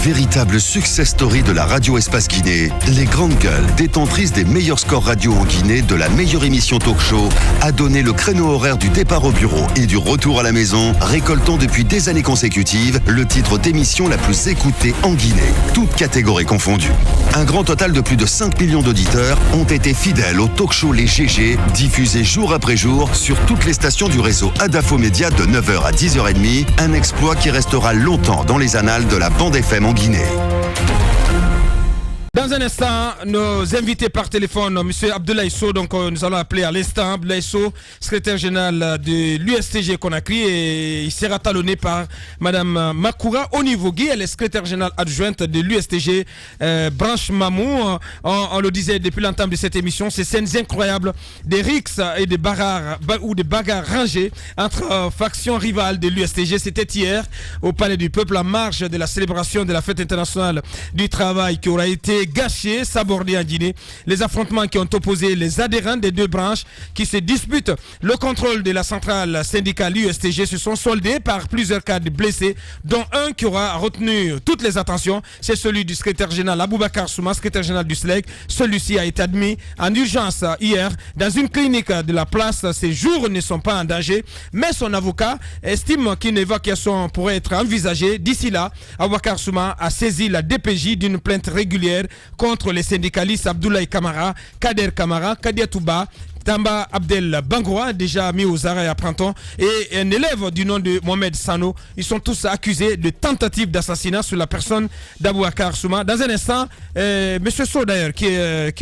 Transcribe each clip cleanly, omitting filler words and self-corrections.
Véritable success story de la radio Espace Guinée, les grandes gueules, détentrices des meilleurs scores radio en Guinée, de la meilleure émission talk show, a donné le créneau horaire du départ au bureau et du retour à la maison, récoltant depuis des années consécutives le titre d'émission la plus écoutée en Guinée, toutes catégories confondues. Un grand total de plus de 5 millions d'auditeurs ont été fidèles au talk show Les GG, diffusé jour après jour sur toutes les stations du réseau Adafo Média de 9h à 10h30, un exploit qui restera longtemps dans les annales de la bande FM en Guinée. Dans un instant, nos invités par téléphone, M. Abdoulaye Sow, donc nous allons appeler à l'instant Abdoulaye Sow, secrétaire général de l'USTG Conakry, et il sera talonné par Mme Makoura Onivogui, elle est secrétaire générale adjointe de l'USTG branche Mamou. On le disait depuis l'entame de cette émission, ces scènes incroyables des rixes et des bagarres ou des bagarres rangées entre factions rivales de l'USTG. C'était hier au Palais du Peuple, en marge de la célébration de la fête internationale du travail qui aura été gâché, sabordé en Guinée. Les affrontements qui ont opposé les adhérents des deux branches qui se disputent le contrôle de la centrale syndicale USTG se sont soldés par plusieurs cas de blessés, dont un qui aura retenu toutes les attentions, c'est celui du secrétaire général Aboubakar Souma, secrétaire général du SLEG. Celui-ci a été admis en urgence hier dans une clinique de la place. Ses jours ne sont pas en danger, mais son avocat estime qu'une évacuation pourrait être envisagée. D'ici là, Aboubakar Souma a saisi la DPJ d'une plainte régulière contre les syndicalistes Abdoulaye Kamara, Kader Kamara, Kadia Touba, Tamba Abdel Bangoua, déjà mis aux arrêts à printemps, et un élève du nom de Mohamed Sano. Ils sont tous accusés de tentative d'assassinat sur la personne d'Abouakar Souma. Dans un instant, M. Sow d'ailleurs,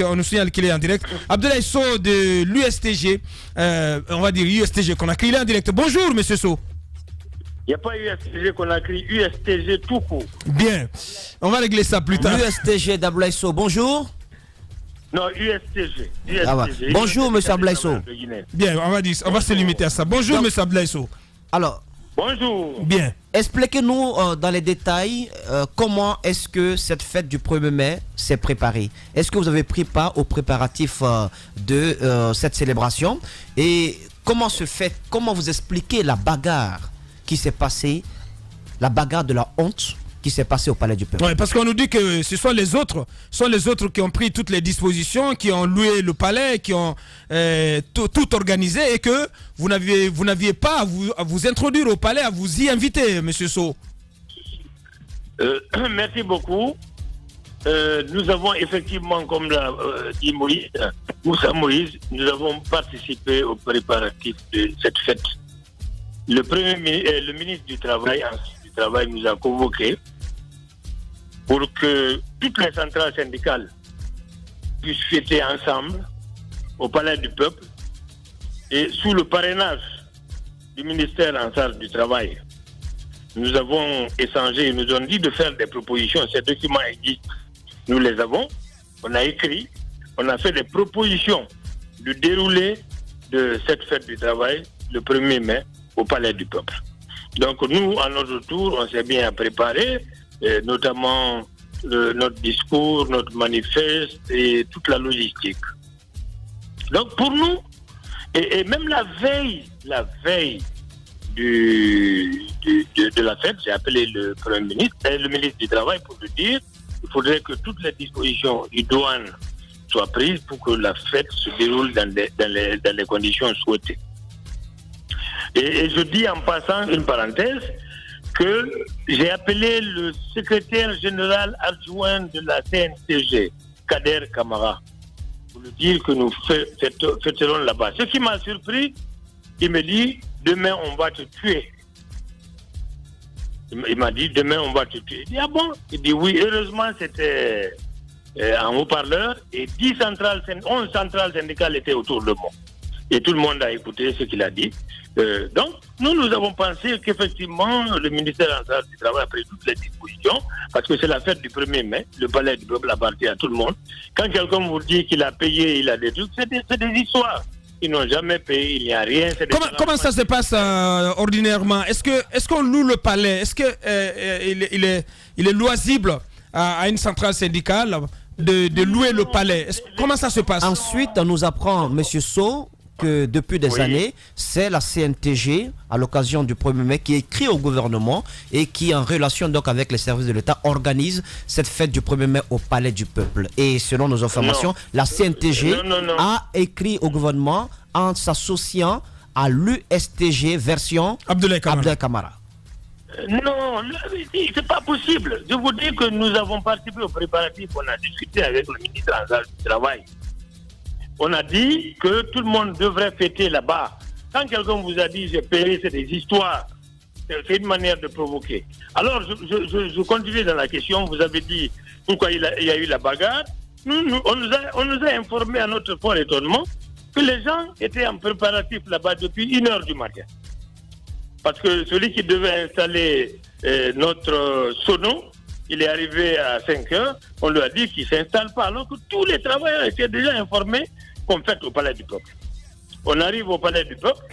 on nous signale qu'il est en direct. Abdoulaye Sow de l'USTG, on va dire USTG Conakry, il est en direct. Bonjour M. Sow. Il n'y a pas USTG Conakry, USTG tout court. Bien, on va régler ça plus tard. USTG d'Abdoulaye Sow, bonjour. Non, USTG. Bonjour, M. Abdoulaye Sow. Bien, on va se limiter à ça. Bonjour, M. Abdoulaye Sow. Alors, bonjour. Bien. Expliquez-nous dans les détails comment est-ce que cette fête du 1er mai s'est préparée. Est-ce que vous avez pris part aux préparatifs de cette célébration? Et comment vous expliquez la bagarre qui s'est passée, la bagarre de la honte qui s'est passée au Palais du Peuple? Oui, parce qu'on nous dit que ce sont les autres qui ont pris toutes les dispositions, qui ont loué le palais, qui ont tout organisé, et que vous n'aviez pas à vous introduire au palais, à vous y inviter, M. Sow. Merci beaucoup. Nous avons effectivement, comme l'a dit Moussa Moïse, nous avons participé aux préparatifs de cette fête. Le ministre du Travail nous a convoqués pour que toutes les centrales syndicales puissent fêter ensemble au Palais du Peuple et sous le parrainage du ministère en charge du Travail. Nous avons échangé, ils nous ont dit de faire des propositions. Ces documents existent, nous les avons, on a écrit, on a fait des propositions du déroulé de cette fête du travail le 1er mai au Palais du Peuple. Donc nous, à notre tour, on s'est bien préparé, notamment notre discours, notre manifeste et toute la logistique. Donc pour nous, et même la veille de la fête, j'ai appelé le Premier ministre et le ministre du Travail pour lui dire qu'il faudrait que toutes les dispositions idoines soient prises pour que la fête se déroule dans les conditions souhaitées. Et je dis en passant une parenthèse que j'ai appelé le secrétaire général adjoint de la CNCG, Kader Kamara, pour lui dire que nous fêterons là-bas. Ce qui m'a surpris, il me dit, demain on va te tuer. Il m'a dit, demain on va te tuer. Il dit, ah bon? Il dit, oui, heureusement c'était en haut-parleur et 11 centrales syndicales étaient autour de moi. Et tout le monde a écouté ce qu'il a dit. Donc, nous avons pensé qu'effectivement, le ministère en charge du Travail a pris toutes les dispositions, parce que c'est la fête du 1er mai, le Palais du Peuple appartient à tout le monde. Quand quelqu'un vous dit qu'il a payé, il a des trucs, c'est des histoires. Ils n'ont jamais payé, il n'y a rien. Comment ça se passe ordinairement? Est-ce qu'on loue le palais? Est-ce qu'il est loisible à une centrale syndicale de louer le palais? Comment ça se passe? Ensuite, on nous apprend, M. Sow, que depuis des années, c'est la CNTG, à l'occasion du 1er mai, qui écrit au gouvernement et qui, en relation donc avec les services de l'État, organise cette fête du 1er mai au Palais du Peuple. Et selon nos informations, la CNTG a écrit au gouvernement en s'associant à l'USTG version Abdoulaye Camara. Non, c'est pas possible. Je vous dis que nous avons participé aux préparatifs, on a discuté avec le ministre en charge du Travail. On a dit que tout le monde devrait fêter là-bas. Quand quelqu'un vous a dit j'ai payé, c'est des histoires. C'est une manière de provoquer. Alors, je continue dans la question. Vous avez dit pourquoi il y a eu la bagarre. On nous a informé à notre fort étonnement que les gens étaient en préparatif là-bas depuis 1h du matin. Parce que celui qui devait installer notre sono, il est arrivé à 5h, on lui a dit qu'il ne s'installe pas, alors que tous les travailleurs étaient déjà informés qu'on fête au Palais du Peuple. On arrive au Palais du Peuple,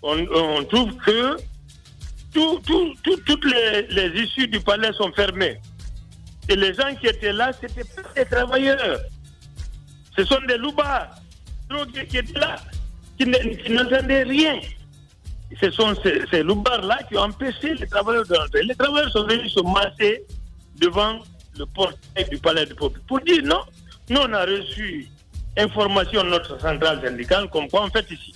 on trouve que toutes les issues du palais sont fermées. Et les gens qui étaient là, ce n'étaient pas des travailleurs. Ce sont des loubards qui étaient là, qui n'entendaient rien. Ce sont ces loubards-là qui ont empêché les travailleurs de rentrer. Les travailleurs sont venus se masser devant le portail du Palais du Peuple pour dire non, nous on a reçu information de notre centrale syndicale comme quoi on fait ici.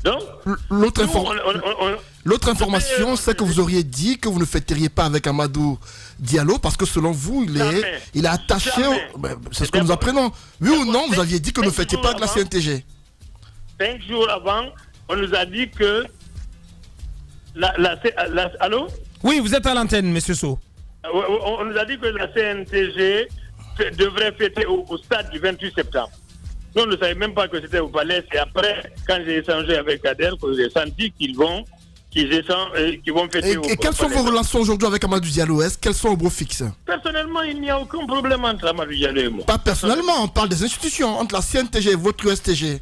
Donc, l'autre information, c'est que vous auriez dit que vous ne fêteriez pas avec Amadou Diallo parce que selon vous, il est attaché. C'est ce que nous apprenons. Oui ou non, vous aviez dit que vous ne fêtiez pas avec la CNTG. 5 jours avant, on nous a dit que allô? Oui, vous êtes à l'antenne, monsieur Sow. On nous a dit que la CNTG devrait fêter au stade du 28 septembre. Nous ne savions même pas que c'était au palais. C'est après, quand j'ai échangé avec Kader, que j'ai senti qu'ils vont fêter au palais. Et quelles sont vos relations aujourd'hui avec Amadou Diallo? Quels sont vos beaux fixes? Personnellement, il n'y a aucun problème entre Amadou Diallo et moi. Pas personnellement, on parle des institutions, entre la CNTG et votre USTG.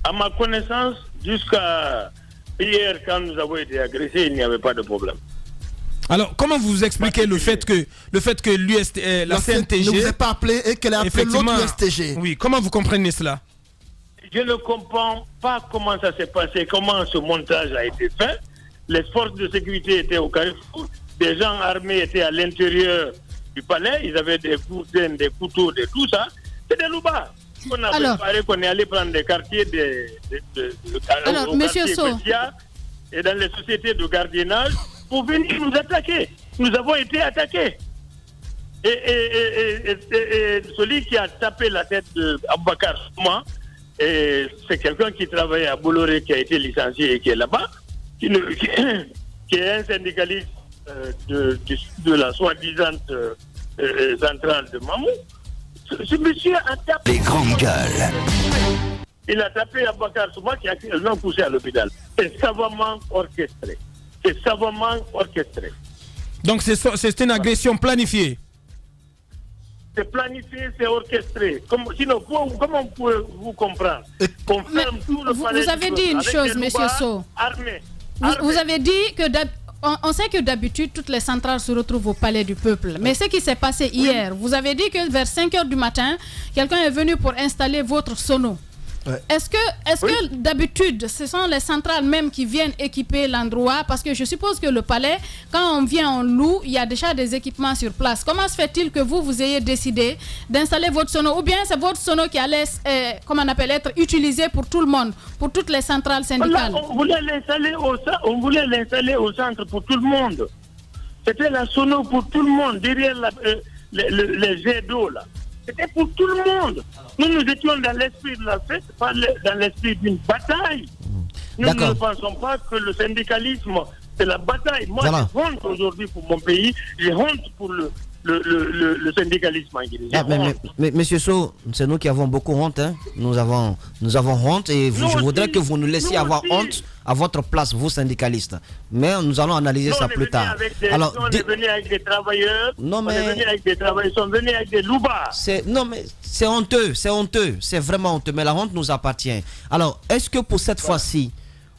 À ma connaissance, jusqu'à hier, quand nous avons été agressés, il n'y avait pas de problème. Alors, comment vous expliquez le fait que la CNTG ne vous a pas appelé et qu'elle a appelé l'autre USTG? Oui, comment vous comprenez cela? Je ne comprends pas comment ça s'est passé, comment ce montage a été fait. Les forces de sécurité étaient au carrefour, des gens armés étaient à l'intérieur du palais, ils avaient des couteaux, des couteaux, tout ça. C'est des loubards. On a préparé qu'on est allé prendre des quartiers alors, monsieur Sow, et dans les sociétés de gardiennage pour venir nous attaquer. Nous avons été attaqués. Et celui qui a tapé la tête d'Aboubacar Souma, c'est quelqu'un qui travaillait à Bolloré, qui a été licencié et qui est là-bas, qui est un syndicaliste de la soi-disant centrale de Mamou. Ce monsieur a tapé. Les grandes gueules. Il a tapé Aboubacar Souma qui a finalement poussé à l'hôpital. C'est savamment orchestré. Donc c'est une agression planifiée. C'est planifié, c'est orchestré. Sinon, comment pouvez-vous comprendre? Vous avez dit une chose, monsieur Sow. Vous avez dit que on sait que d'habitude, toutes les centrales se retrouvent au Palais du Peuple. Mais ce qui s'est passé hier, vous avez dit que vers 5h du matin, quelqu'un est venu pour installer votre sono. Ouais. Est-ce que d'habitude, ce sont les centrales même qui viennent équiper l'endroit? Parce que je suppose que le palais, quand on vient en loue, il y a déjà des équipements sur place. Comment se fait-il que vous ayez décidé d'installer votre sono? Ou bien c'est votre sono qui allait, être utilisé pour tout le monde, pour toutes les centrales syndicales? On voulait l'installer au centre pour tout le monde. C'était la sono pour tout le monde, derrière les jets d'eau là. C'était pour tout le monde. Nous étions dans l'esprit de la fête, pas dans l'esprit d'une bataille. Nous ne pensons pas que le syndicalisme, c'est la bataille. Moi, j'ai honte aujourd'hui pour mon pays. J'ai honte pour le syndicalisme en Guinée. Mais monsieur Sow, c'est nous qui avons beaucoup honte. Hein. Nous avons honte et je voudrais que vous nous laissiez avoir honte à votre place, vous syndicalistes. Mais nous allons analyser ça plus tard. Alors, on est venu avec des travailleurs, ils sont venus avec des loubards. C'est honteux, c'est vraiment honteux, mais la honte nous appartient. Alors, est-ce que pour cette fois-ci,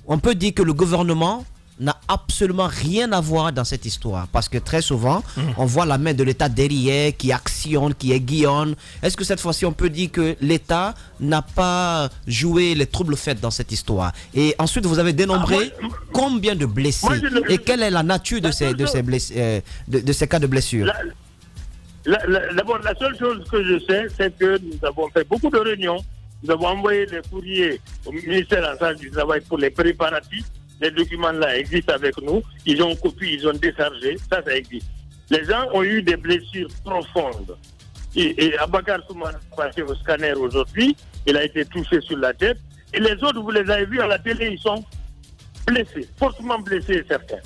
on peut dire que le gouvernement n'a absolument rien à voir dans cette histoire. Parce que très souvent, on voit la main de l'État derrière qui actionne, qui aiguillonne. Est-ce que cette fois-ci, on peut dire que l'État n'a pas joué les troubles faits dans cette histoire? Et ensuite, vous avez dénombré combien de blessés? Et quelle est la nature de ces cas de blessures? D'abord, la seule chose que je sais, c'est que nous avons fait beaucoup de réunions. Nous avons envoyé des courriers au ministère en charge du travail pour les préparatifs. Les documents-là existent avec nous. Ils ont copié, ils ont déchargé. Ça existe. Les gens ont eu des blessures profondes. Et Abakar Souman est passé au scanner aujourd'hui. Il a été touché sur la tête. Et les autres, vous les avez vus à la télé, ils sont blessés, fortement blessés certains.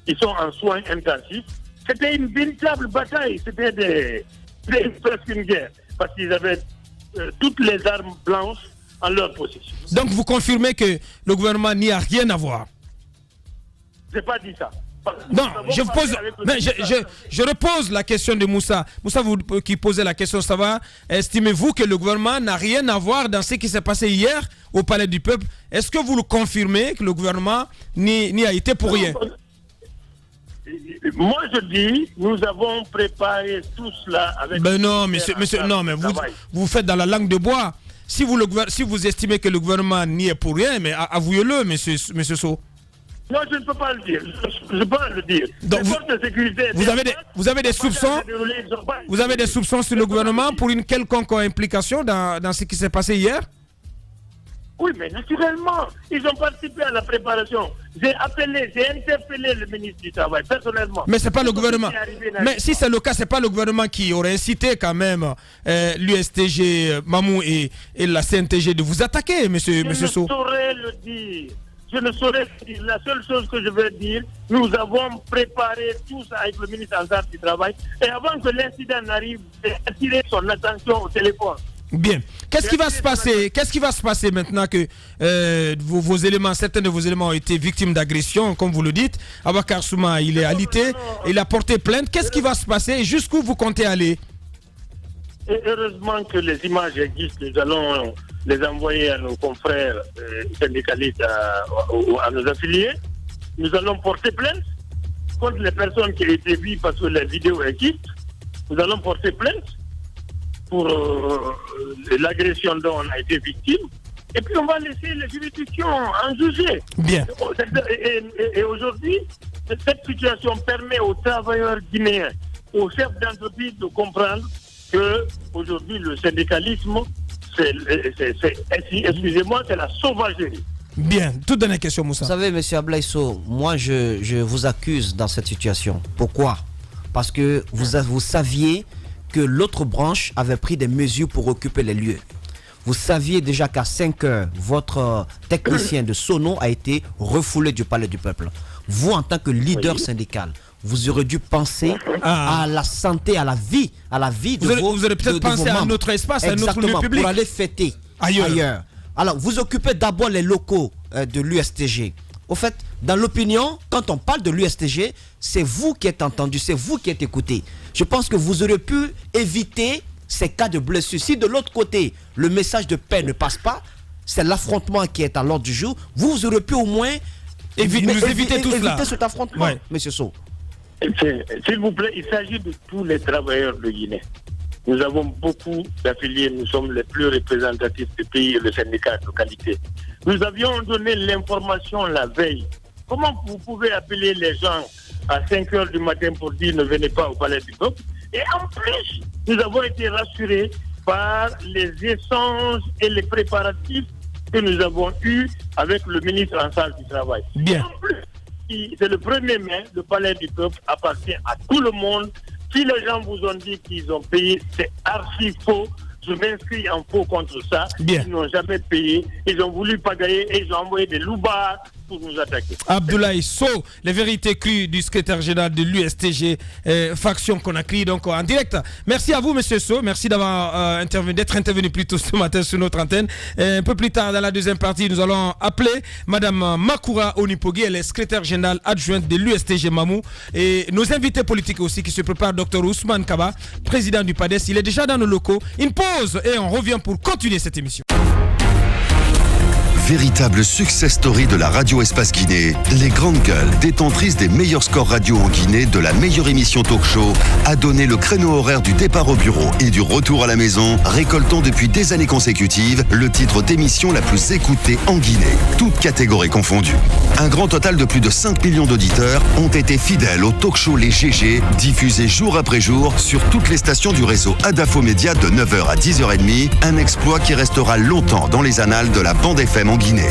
Ils sont en soins intensifs. C'était une véritable bataille. C'était presque une guerre. Parce qu'ils avaient toutes les armes blanches en leur possession. Donc vous confirmez que le gouvernement n'y a rien à voir? Je n'ai pas dit ça. Non, je repose la question de Moussa. Moussa, vous qui posez la question, ça va? Estimez-vous que le gouvernement n'a rien à voir dans ce qui s'est passé hier au Palais du Peuple? Est-ce que vous le confirmez que le gouvernement n'y a été pour rien? Moi, je dis, nous avons préparé tout cela avec... Ben non, monsieur, non, mais vous faites dans la langue de bois. Si vous estimez que le gouvernement n'y est pour rien, mais avouez-le, monsieur Sow. Non, je ne peux pas le dire. Je peux pas le dire. Donc vous avez des soupçons? Vous avez des soupçons sur le gouvernement pour une quelconque implication dans ce qui s'est passé hier? Oui, mais naturellement, ils ont participé à la préparation. J'ai interpellé le ministre du Travail, personnellement. Mais c'est pas le gouvernement. Mais si c'est le cas, c'est pas le gouvernement qui aurait incité quand même l'USTG, Mamou et la CNTG de vous attaquer, monsieur Sow. Je ne saurais le dire. La seule chose que je veux dire, nous avons préparé tout ça avec le ministre en charge du Travail. Et avant que l'incident n'arrive, j'ai attiré son attention au téléphone. Bien. Qu'est-ce qui va se passer maintenant que certains de vos éléments ont été victimes d'agression, comme vous le dites? Abakar Souma, il est alité, il a porté plainte. Qu'est-ce qui va se passer et jusqu'où vous comptez aller? Et heureusement que les images existent. Nous allons les envoyer à nos confrères syndicalistes, à nos affiliés. Nous allons porter plainte contre les personnes qui ont été vues parce que les vidéos existent. Nous allons porter plainte pour l'agression dont on a été victime. Et puis on va laisser les juridictions en juger. Bien. Et aujourd'hui, cette situation permet aux travailleurs guinéens, aux chefs d'entreprise de comprendre que aujourd'hui le syndicalisme, excusez-moi, c'est la sauvagerie. Bien, toute dernière question, Moussa. Vous savez, M. Abdoulaye Sow, moi je vous accuse dans cette situation. Pourquoi? Parce que vous saviez que l'autre branche avait pris des mesures pour occuper les lieux. Vous saviez déjà qu'à 5 heures, votre technicien de Sono a été refoulé du Palais du Peuple. Vous, en tant que leader syndical, vous aurez dû penser à la santé, à la vie de vous aurez peut-être pensé à un autre espace, à un autre lieu public. Pour aller fêter ailleurs. Alors, vous occupez d'abord les locaux de l'USTG. Au fait, dans l'opinion, quand on parle de l'USTG, c'est vous qui êtes entendu, c'est vous qui êtes écouté. Je pense que vous aurez pu éviter ces cas de blessures. Si de l'autre côté, le message de paix ne passe pas, c'est l'affrontement qui est à l'ordre du jour. Vous aurez pu au moins éviter cet affrontement, monsieur Sow. S'il vous plaît, il s'agit de tous les travailleurs de Guinée. Nous avons beaucoup d'affiliés, nous sommes les plus représentatifs du pays et le syndicat de qualité. Nous avions donné l'information la veille. Comment vous pouvez appeler les gens à 5 heures du matin pour dire ne venez pas au Palais du Peuple? Et en plus, nous avons été rassurés par les échanges et les préparatifs que nous avons eus avec le ministre en charge du Travail. Bien. En plus, c'est le 1er mai, le Palais du Peuple appartient à tout le monde. Si les gens vous ont dit qu'ils ont payé, c'est archi faux. Je m'inscris en faux contre ça. Bien. Ils n'ont jamais payé. Ils ont voulu pagayer et ils ont envoyé des loupards pour nous attaquer. Abdoulaye Sow, les vérités crues du secrétaire général de l'USTG, faction Conakry, donc en direct. Merci à vous, monsieur Sow. Merci d'être intervenu plus tôt ce matin sur notre antenne. Un peu plus tard, dans la deuxième partie, nous allons appeler madame Makoura Onipogi, elle est secrétaire générale adjointe de l'USTG Mamou. Et nos invités politiques aussi qui se préparent, Dr Ousmane Kaba, président du PADES. Il est déjà dans nos locaux. Une pause et on revient pour continuer cette émission. Véritable success story de la radio Espace Guinée, les grandes gueules, détentrices des meilleurs scores radio en Guinée de la meilleure émission talk show, a donné le créneau horaire du départ au bureau et du retour à la maison, récoltant depuis des années consécutives le titre d'émission la plus écoutée en Guinée, toutes catégories confondues. Un grand total de plus de 5 millions d'auditeurs ont été fidèles au talk show Les GG, diffusé jour après jour sur toutes les stations du réseau Adafo Média de 9h à 10h30, un exploit qui restera longtemps dans les annales de la bande FM en Guinée.